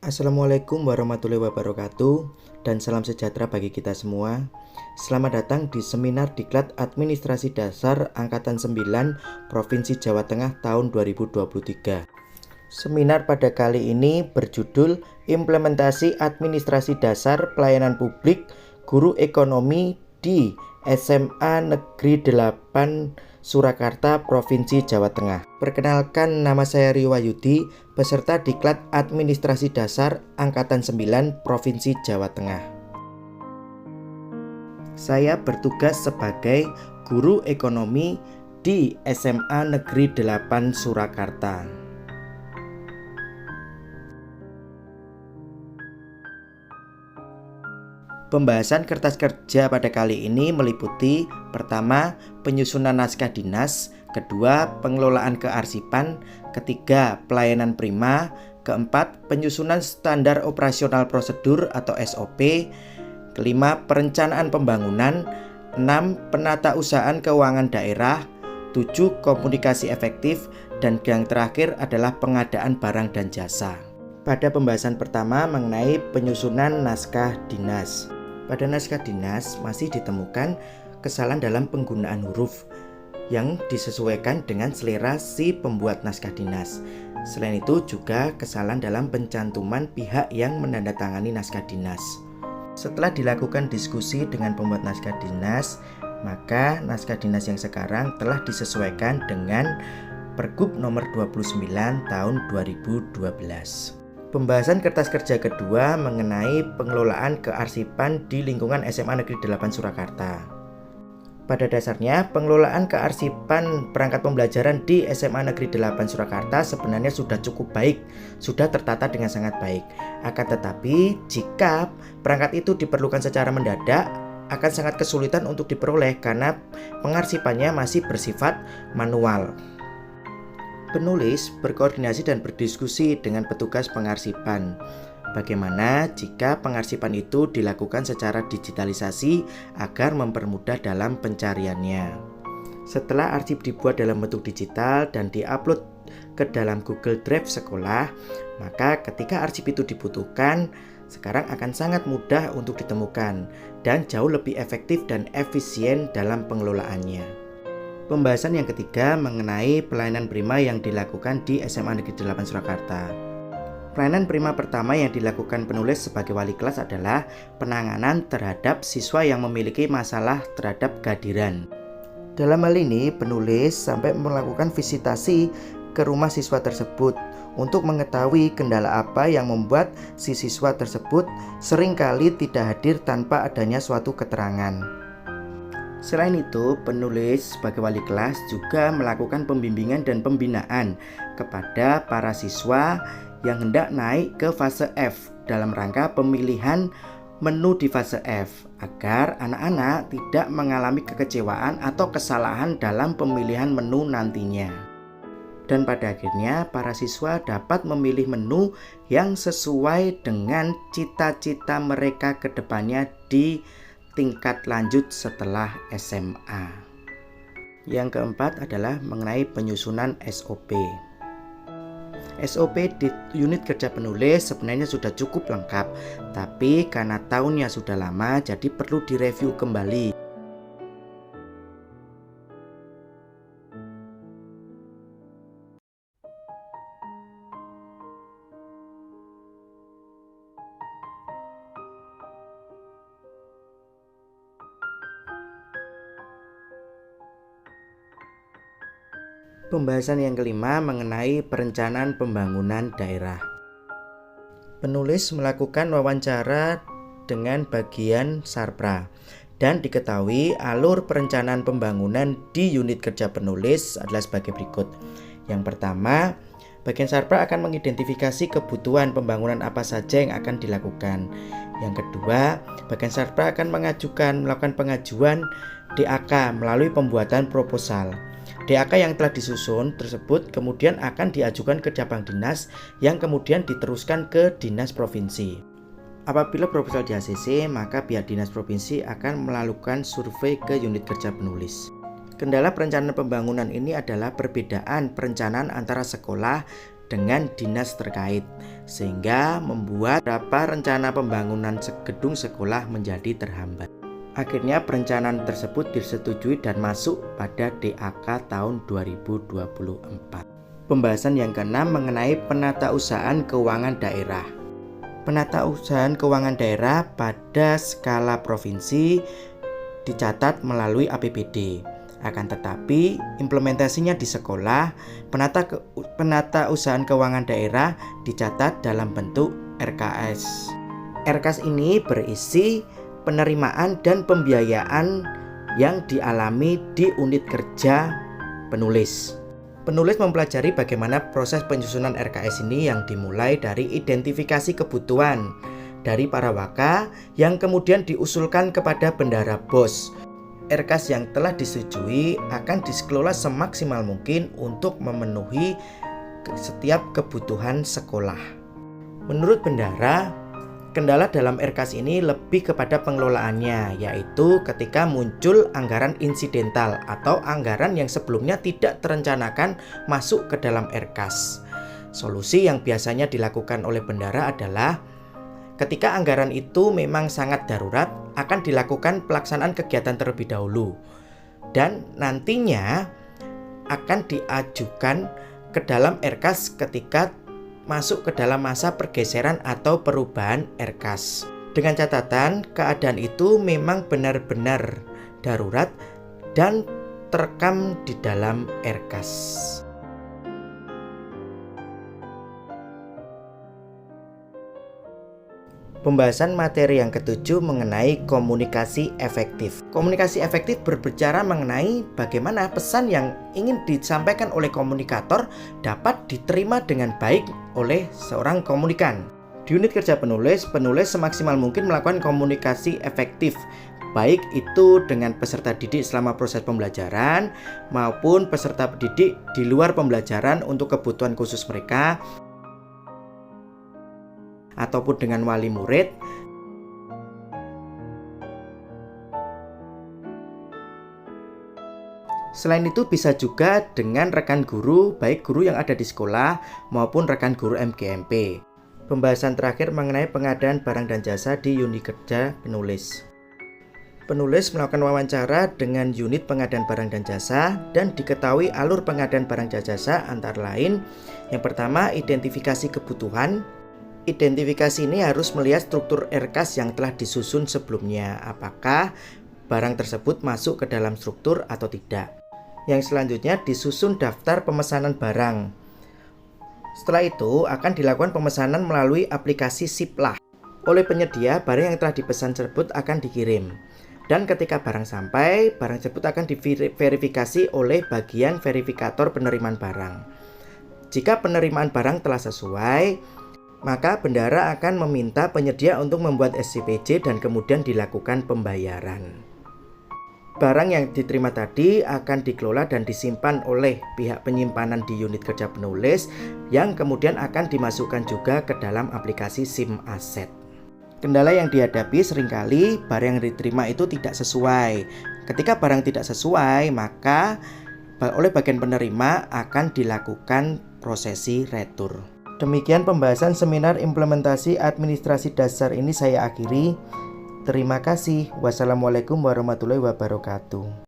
Assalamualaikum warahmatullahi wabarakatuh dan salam sejahtera bagi kita semua. Selamat datang di seminar Diklat Administrasi Dasar Angkatan 9 Provinsi Jawa Tengah tahun 2023. Seminar pada kali ini berjudul Implementasi Administrasi Dasar Pelayanan Publik Guru Ekonomi di SMA Negeri 8 Surakarta, Provinsi Jawa Tengah. Perkenalkan, nama saya Rio Wahyudi, peserta Diklat Administrasi Dasar Angkatan 9 Provinsi Jawa Tengah. Saya bertugas sebagai guru ekonomi di SMA Negeri 8 Surakarta. Pembahasan kertas kerja pada kali ini meliputi: pertama, penyusunan naskah dinas; kedua, pengelolaan kearsipan; ketiga, pelayanan prima; keempat, penyusunan standar operasional prosedur atau SOP; kelima, perencanaan pembangunan; 6, penatausahaan keuangan daerah; 7, komunikasi efektif; dan yang terakhir adalah pengadaan barang dan jasa. Pada pembahasan pertama mengenai penyusunan naskah dinas. Pada naskah dinas masih ditemukan kesalahan dalam penggunaan huruf yang disesuaikan dengan selera si pembuat naskah dinas. Selain itu juga kesalahan dalam pencantuman pihak yang menandatangani naskah dinas. Setelah dilakukan diskusi dengan pembuat naskah dinas, maka naskah dinas yang sekarang telah disesuaikan dengan Pergub nomor 29 tahun 2012. Pembahasan kertas kerja kedua mengenai pengelolaan kearsipan di lingkungan SMA Negeri 8 Surakarta. Pada dasarnya, pengelolaan kearsipan perangkat pembelajaran di SMA Negeri 8 Surakarta sebenarnya sudah cukup baik, sudah tertata dengan sangat baik. Akan tetapi, jika perangkat itu diperlukan secara mendadak, akan sangat kesulitan untuk diperoleh karena pengarsipannya masih bersifat manual. Penulis berkoordinasi dan berdiskusi dengan petugas pengarsipan. Bagaimana jika pengarsipan itu dilakukan secara digitalisasi agar mempermudah dalam pencariannya. Setelah arsip dibuat dalam bentuk digital dan diupload ke dalam Google Drive sekolah, maka ketika arsip itu dibutuhkan, sekarang akan sangat mudah untuk ditemukan dan jauh lebih efektif dan efisien dalam pengelolaannya. Pembahasan yang ketiga mengenai pelayanan prima yang dilakukan di SMA Negeri 8 Surakarta. Pelayanan prima pertama yang dilakukan penulis sebagai wali kelas adalah penanganan terhadap siswa yang memiliki masalah terhadap kehadiran. Dalam hal ini, penulis sampai melakukan visitasi ke rumah siswa tersebut untuk mengetahui kendala apa yang membuat si siswa tersebut seringkali tidak hadir tanpa adanya suatu keterangan. Selain itu, penulis sebagai wali kelas juga melakukan pembimbingan dan pembinaan kepada para siswa yang hendak naik ke fase F dalam rangka pemilihan menu di fase F agar anak-anak tidak mengalami kekecewaan atau kesalahan dalam pemilihan menu nantinya. Dan pada akhirnya para siswa dapat memilih menu yang sesuai dengan cita-cita mereka ke depannya di tingkat lanjut setelah SMA. Yang keempat adalah mengenai penyusunan SOP. SOP di unit kerja penulis sebenarnya sudah cukup lengkap, tapi karena tahunnya sudah lama jadi perlu direview kembali. Pembahasan yang kelima mengenai perencanaan pembangunan daerah. Penulis melakukan wawancara dengan bagian Sarpra dan diketahui alur perencanaan pembangunan di unit kerja penulis adalah sebagai berikut. Yang pertama, bagian Sarpra akan mengidentifikasi kebutuhan pembangunan apa saja yang akan dilakukan. Yang kedua, bagian Sarpra akan melakukan pengajuan DAK melalui pembuatan proposal. DAK yang telah disusun tersebut kemudian akan diajukan ke cabang dinas yang kemudian diteruskan ke dinas provinsi. Apabila proposal di ACC, maka pihak dinas provinsi akan melakukan survei ke unit kerja penulis. Kendala perencanaan pembangunan ini adalah perbedaan perencanaan antara sekolah dengan dinas terkait, sehingga membuat beberapa rencana pembangunan gedung sekolah menjadi terhambat. Akhirnya perencanaan tersebut disetujui dan masuk pada DAK tahun 2024. Pembahasan yang keenam mengenai penatausahaan keuangan daerah. Penatausahaan keuangan daerah pada skala provinsi dicatat melalui APBD. Akan tetapi implementasinya di sekolah, penatausahaan keuangan daerah dicatat dalam bentuk RKS. RKS ini berisi penerimaan dan pembiayaan yang dialami di unit kerja penulis. Penulis mempelajari bagaimana proses penyusunan RKS ini yang dimulai dari identifikasi kebutuhan dari para waka yang kemudian diusulkan kepada bendahara BOS. RKS yang telah disetujui akan dikelola semaksimal mungkin untuk memenuhi setiap kebutuhan sekolah. Menurut bendahara, kendala dalam RKS ini lebih kepada pengelolaannya, yaitu ketika muncul anggaran insidental atau anggaran yang sebelumnya tidak terencanakan masuk ke dalam RKS. Solusi yang biasanya dilakukan oleh bendahara adalah ketika anggaran itu memang sangat darurat, akan dilakukan pelaksanaan kegiatan terlebih dahulu dan nantinya akan diajukan ke dalam RKS ketika masuk ke dalam masa pergeseran atau perubahan RKS. Dengan catatan, keadaan itu memang benar-benar darurat dan terekam di dalam RKS. Pembahasan materi yang ketujuh mengenai komunikasi efektif. Komunikasi efektif berbicara mengenai bagaimana pesan yang ingin disampaikan oleh komunikator dapat diterima dengan baik oleh seorang komunikan. Di unit kerja penulis semaksimal mungkin melakukan komunikasi efektif, baik itu dengan peserta didik selama proses pembelajaran maupun peserta didik di luar pembelajaran untuk kebutuhan khusus mereka, ataupun dengan wali murid. Selain itu bisa juga dengan rekan guru, baik guru yang ada di sekolah maupun rekan guru MGMP. Pembahasan terakhir mengenai pengadaan barang dan jasa di unit kerja penulis. Penulis melakukan wawancara dengan unit pengadaan barang dan jasa dan diketahui alur pengadaan barang dan jasa antara lain. Yang pertama, identifikasi kebutuhan. Identifikasi ini harus melihat struktur RKS yang telah disusun sebelumnya, apakah barang tersebut masuk ke dalam struktur atau tidak. Yang selanjutnya disusun daftar pemesanan barang. Setelah itu akan dilakukan pemesanan melalui aplikasi Siplah. Oleh penyedia, barang yang telah dipesan tersebut akan dikirim. Dan ketika barang sampai, barang tersebut akan diverifikasi oleh bagian verifikator penerimaan barang. Jika penerimaan barang telah sesuai, maka bendahara akan meminta penyedia untuk membuat SCPJ dan kemudian dilakukan pembayaran. Barang yang diterima tadi akan dikelola dan disimpan oleh pihak penyimpanan di unit kerja penulis yang kemudian akan dimasukkan juga ke dalam aplikasi SIM Aset. Kendala yang dihadapi seringkali barang yang diterima itu tidak sesuai. Ketika barang tidak sesuai, maka oleh bagian penerima akan dilakukan prosesi retur. Demikian pembahasan seminar implementasi administrasi dasar ini saya akhiri. Terima kasih. Wassalamualaikum warahmatullahi wabarakatuh.